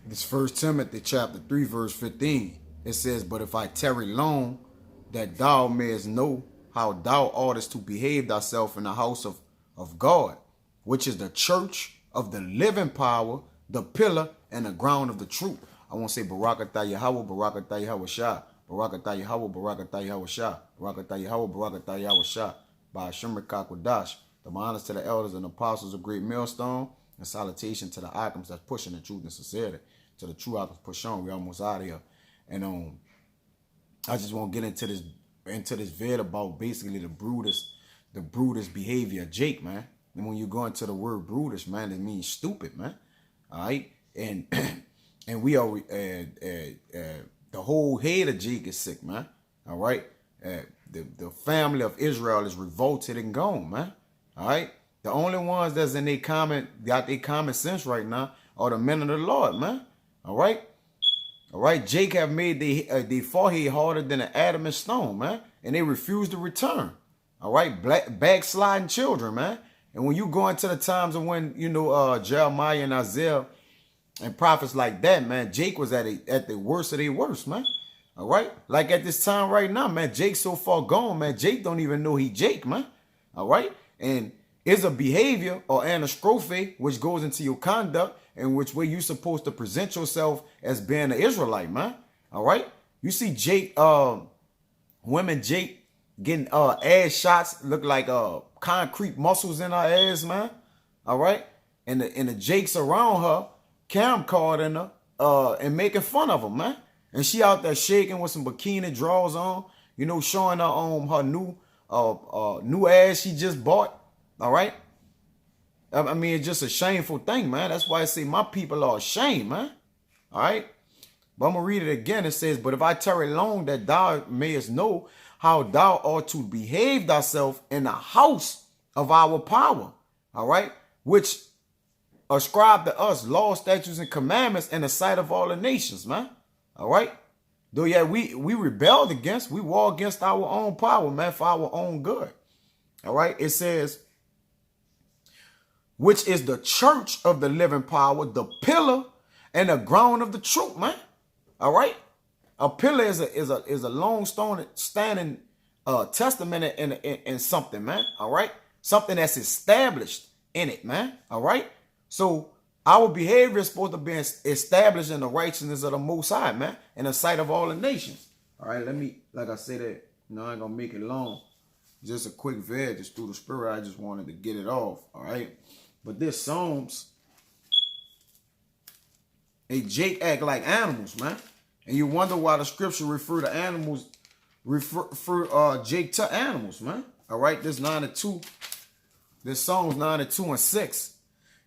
This First Timothy chapter 3, verse 15. It says, "But if I tarry long, that thou mayest know how thou oughtest to behave thyself in the house of God, which is the church of the living power, the pillar and the ground of the truth." I want to say Barakatah Yahweh, Barakatah Yahweh Shah, Barakatah Yahweh, Barakatah Yahweh Shah, Barakatah Yahweh, Barakatah Yahweh Shah, by Hashem Rikakwadash. The honors to the elders and apostles of Great Millstone, and salutation to the icons that's pushing the truth and sincerity. To the true icons push on. We almost out of here. And I just want to get into this vid about basically the brutish behavior of Jake, man. And when you go into the word brutish, man, it means stupid, man. All right, and and we are the whole head of Jake is sick, man. All right, the family of Israel is revolted and gone, man. All right, the only ones that's in got their common sense right now are the men of the Lord, man. All right. All right, Jake have made the forehead harder than an adamant stone, man, and they refuse to return. All right, backsliding children, man. And when you go into the times of when, Jeremiah and Isaiah and prophets like that, man, Jake was at the worst of their worst, man. All right, like at this time right now, man, Jake's so far gone, man, Jake don't even know he Jake, man. All right, and it's a behavior or anastrophe which goes into your conduct in which way you supposed to present yourself as being an Israelite, man. All right. You see Jake, women Jake getting ass shots, look like concrete muscles in her ass, man. All right. And the Jakes around her, camcording her, and making fun of her, man. And she out there shaking with some bikini drawers on, showing her her new ass she just bought. All right. I mean, it's just a shameful thing, man. That's why I say my people are ashamed, man. All right. But I'm going to read it again. It says, "But if I tarry long, that thou mayest know how thou ought to behave thyself in the house of our power." All right. Which ascribe to us law, statutes, and commandments in the sight of all the nations, man. All right. Though, yeah, we rebelled against, we war against our own power, man, for our own good. All right. It says, "Which is the church of the living power, the pillar and the ground of the truth," man. All right. A pillar is a long standing testament in something, man. All right. Something that's established in it, man. All right. So our behavior is supposed to be established in the righteousness of the Most High, man, in the sight of all the nations. All right. Let me, like I said, I ain't gonna make it long. Just a quick vid, just through the spirit. I just wanted to get it off. All right. But this Psalms, Jake act like animals, man. And you wonder why the scripture refer to animals, refer Jake to animals, man. All right, this 9:2, this Psalms 9:2 and 6.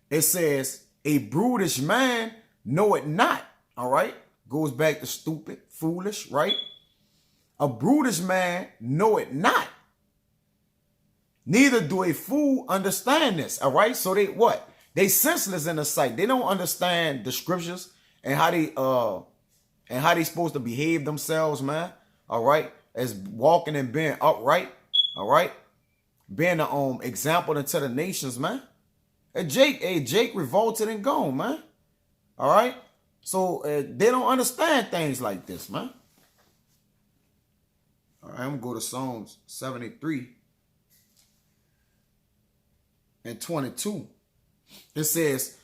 It says, "A brutish man know it not." All right, goes back to stupid, foolish, right? "A brutish man know it not. Neither do a fool understand this." All right. So they what? They senseless in the sight. They don't understand the scriptures and how they supposed to behave themselves, man. All right. As walking and being upright. All right. Being an example unto the nations, man. And Jake revolted and gone, man. All right. So they don't understand things like this, man. All right. I'm going to go to Psalms 73. And 22, it says,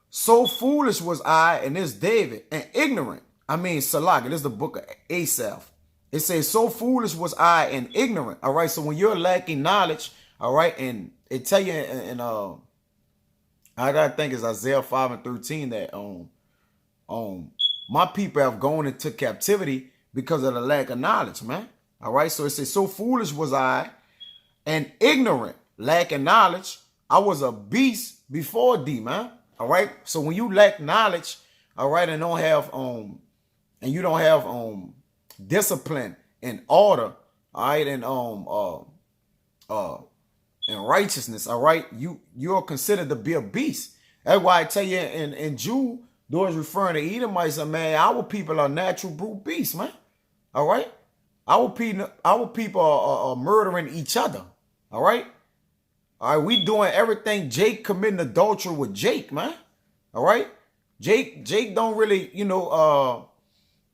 "So foolish was I," and this David, "and ignorant." I mean, Salah, this is the book of Asaph. It says, "So foolish was I and ignorant." All right. So when you're lacking knowledge, all right, and it tell you, and I gotta think it's Isaiah 5:13 that my people have gone into captivity because of the lack of knowledge, man. All right. So it says, "So foolish was I and ignorant," lacking knowledge. "I was a beast before thee," man. All right. So when you lack knowledge, all right, and you don't have discipline and order, all right, and righteousness, all right, you're considered to be a beast. That's why I tell you in Jude, those referring to Edomites, man, our people are natural brute beasts, man. All right. Our people are murdering each other. All right. All right, we doing everything. Jake committing adultery with Jake, man. All right. Jake don't really,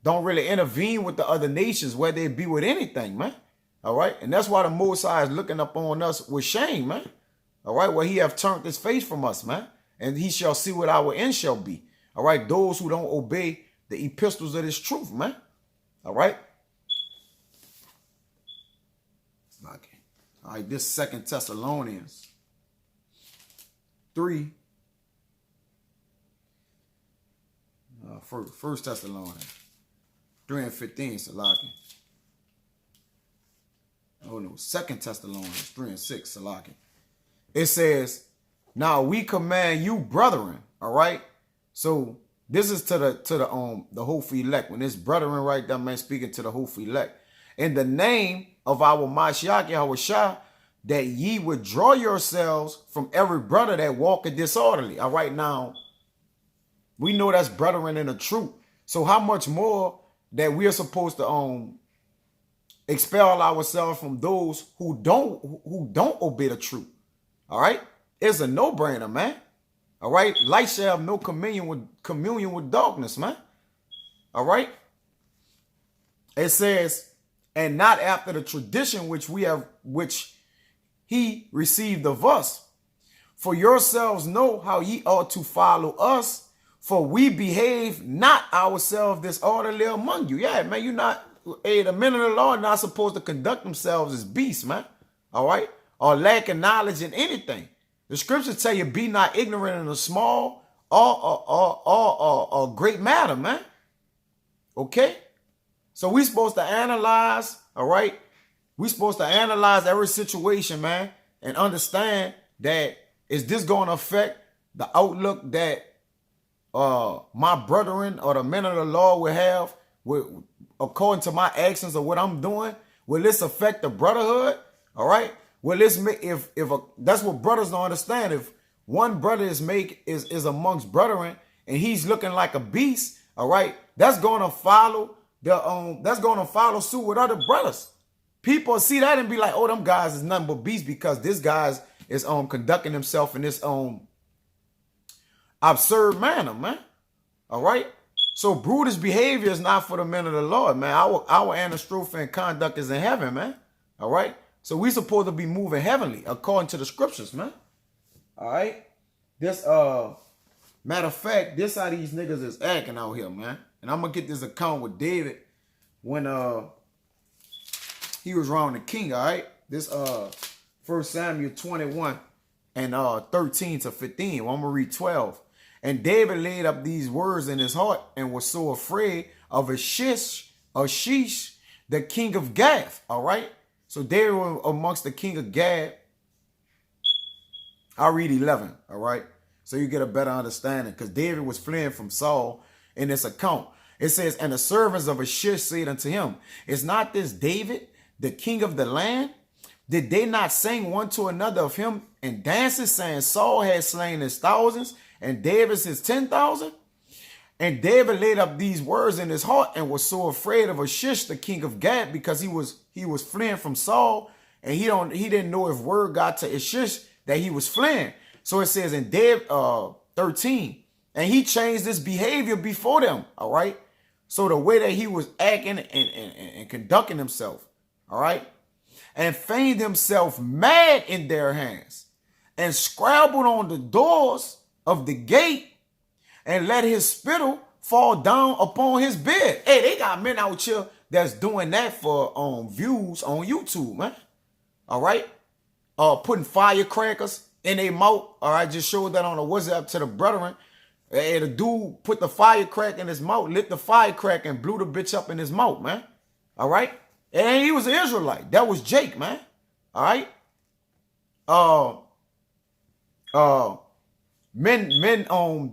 don't really intervene with the other nations, whether it be with anything, man. All right. And that's why the Most High is looking up on us with shame, man. All right. Well, he have turned his face from us, man. And he shall see what our end shall be. All right. Those who don't obey the epistles of this truth, man. All right. Okay. All right. This 2 Thessalonians 3. First Thessalonians 3 and 15, Salaki. Oh no, 2 Thessalonians 3 and 6, Salaki. It says, now we command you, brethren. All right. So this is to the hopeful elect. When this brethren right there, man, speaking to the hopeful elect. In the name of our Mashiach Yahushua, that ye withdraw yourselves from every brother that walketh disorderly. All right, now, we know that's brethren in the truth. So how much more that we are supposed to expel ourselves from those who don't obey the truth. All right? It's a no-brainer, man. All right? Light shall have no communion with darkness, man. All right? It says, and not after the tradition which he received of us. For yourselves know how ye ought to follow us, for we behave not ourselves disorderly among you. Yeah, man, the men of the law are not supposed to conduct themselves as beasts, man. All right? Or lacking knowledge in anything. The scriptures tell you, be not ignorant in a small or great matter, man. Okay? So we supposed to analyze, all right? We supposed to analyze every situation, man, and understand that is this going to affect the outlook that my brethren or the men of the law will have according to my actions or what I'm doing? Will this affect the brotherhood? All right. Will this make that's what brothers don't understand. If one brother is amongst brethren and he's looking like a beast, all right, that's going to follow suit with other brothers. People see that and be like, oh, them guys is nothing but beasts because this guy is conducting himself in this absurd manner, man. All right. So brutish behavior is not for the men of the Lord, man. Our anastrophe conduct is in heaven, man. All right. So we supposed to be moving heavenly according to the scriptures, man. All right. This matter of fact, this how these niggas is acting out here, man. And I'm gonna get this account with David when he was around the king. All right. This 1 Samuel 21 and 13 to 15. Well, I'm gonna read 12. And David laid up these words in his heart and was so afraid of Ashish, the king of Gath. All right. So David was amongst the king of Gad. I'll read 11. All right. So you get a better understanding because David was fleeing from Saul in this account. It says, and the servants of Ashish said unto him, is not this David, the king of the land? Did they not sing one to another of him in dances, saying Saul had slain his thousands and David his 10,000? And David laid up these words in his heart and was so afraid of Ashish, the king of Gad, because he was fleeing from Saul, and he didn't know if word got to Ashish that he was fleeing. So it says in David 13, and he changed his behavior before them. All right. So the way that he was acting and conducting himself, all right, and feigned himself mad in their hands, and scrabbled on the doors of the gate, and let his spittle fall down upon his bed. Hey, they got men out here that's doing that for views on YouTube, man. All right, putting firecrackers in their mouth. All right, just showed that on the WhatsApp to the brethren. Hey, the dude put the firecracker in his mouth, lit the firecracker, and blew the bitch up in his mouth, man. All right, and he was an Israelite. That was Jake, man. All right. Men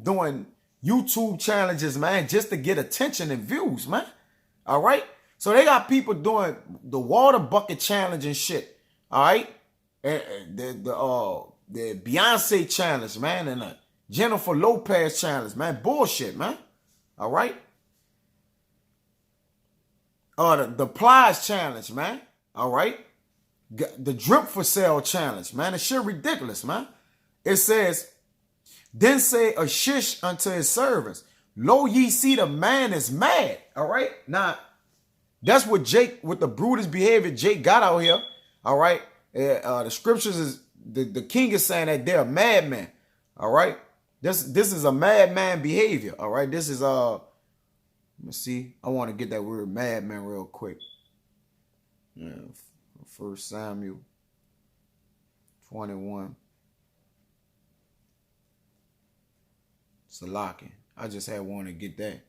doing YouTube challenges, man, just to get attention and views, man. All right. So they got people doing the water bucket challenge and shit. All right. And the Beyonce challenge, man, and the Jennifer Lopez challenge, man. Bullshit, man. All right. The Plies challenge, man. All right. The drip for sale challenge, man. It's shit ridiculous, man. It says, then say Ashish unto his servants, Lo, ye see the man is mad. All right. Now, that's what Jake, with the brutish behavior Jake got out here. All right. The scriptures is, the king is saying that they're a madman. All right. This is a madman behavior. All right. This is, let me see. I want to get that word madman real quick. Yeah, 1 Samuel 21. Salakin. I just had wanted to get that.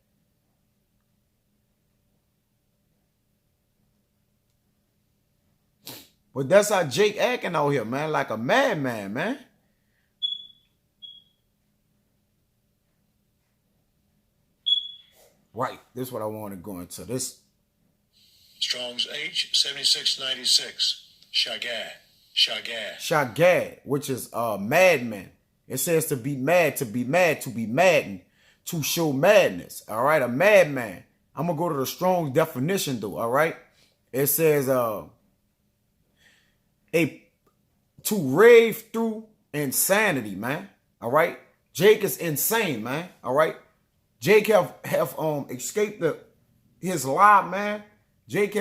But that's how Jake acting out here, man. Like a madman, man. Right. This is what I want to go into. This. Strong's H7696. Shagad. Shagad, which is madman. It says to be mad, to be mad, to be maddened, to show madness. All right. A madman. I'm going to go to the Strong's definition, though. All right. It says to rave through insanity, man. All right. Jake is insane, man. All right. Jake have escaped his lie, man. Jake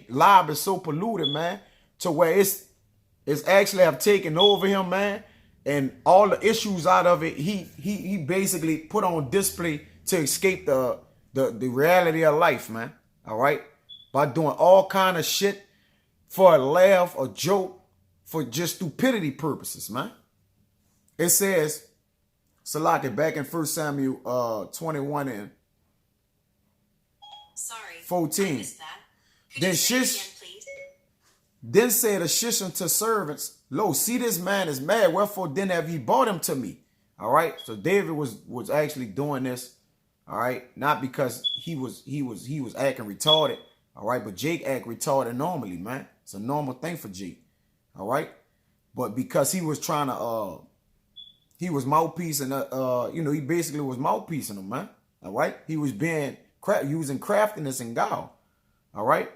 lie is so polluted, man, to where it's actually have taken over him, man. And all the issues out of it, he basically put on display to escape the reality of life, man. All right. By doing all kind of shit for a laugh, a joke, for just stupidity purposes, man. It says, Salaki, back in 1 Samuel 21 and 14. I missed that. Then Then said a Shishim to servants, Lo, see this man is mad, wherefore then have ye brought him to me? All right. So David was actually doing this, all right, not because he was acting retarded, all right, but Jake act retarded normally, man. It's a normal thing for Jake. All right. But because he was trying to he was mouthpiece and he basically was mouthpiecing him, man. All right. He was using craftiness and guile. All right.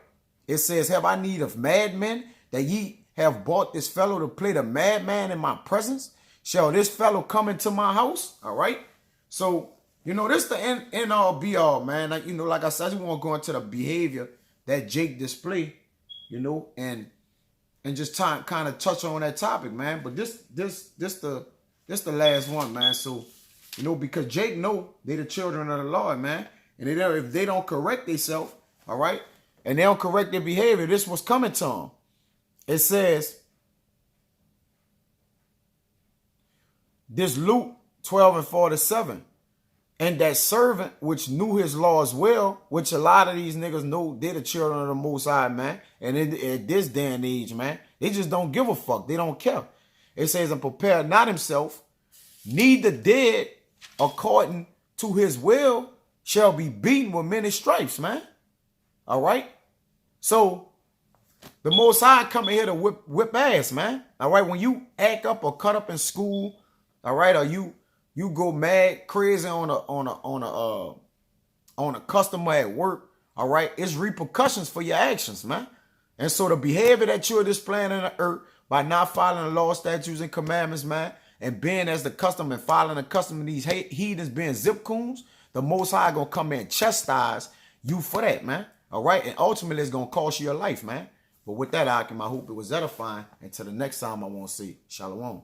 It says, have I need of madmen that ye have bought this fellow to play the madman in my presence? Shall this fellow come into my house? All right. So, this the end all be all, man. Like, like I said, I just want to go into the behavior that Jake display, and just kind of touch on that topic, man. But this the last one, man. So, because Jake know they the children of the Lord, man. And if they don't correct themselves, all right, and they don't correct their behavior, this was coming to them. It says, this Luke 12 and 47, and that servant which knew his laws well, which a lot of these niggas know, they're the children of the Most High, man. And at this day and age, man, they just don't give a fuck. They don't care. It says, and prepare not himself, neither dead according to his will shall be beaten with many stripes, man. All right. So the Most High coming here to whip ass, man. All right. When you act up or cut up in school, all right, or you go mad, crazy on a customer at work, all right, it's repercussions for your actions, man. And so the behavior that you're displaying in the earth by not following the law, statutes, and commandments, man, and being as the custom and following the custom of these heathens being zip coons, the Most High gonna come in and chastise you for that, man. All right, and ultimately it's gonna cost you your life, man. But with that, Akim, I hope it was edifying. Until the next time, I want to say shalom.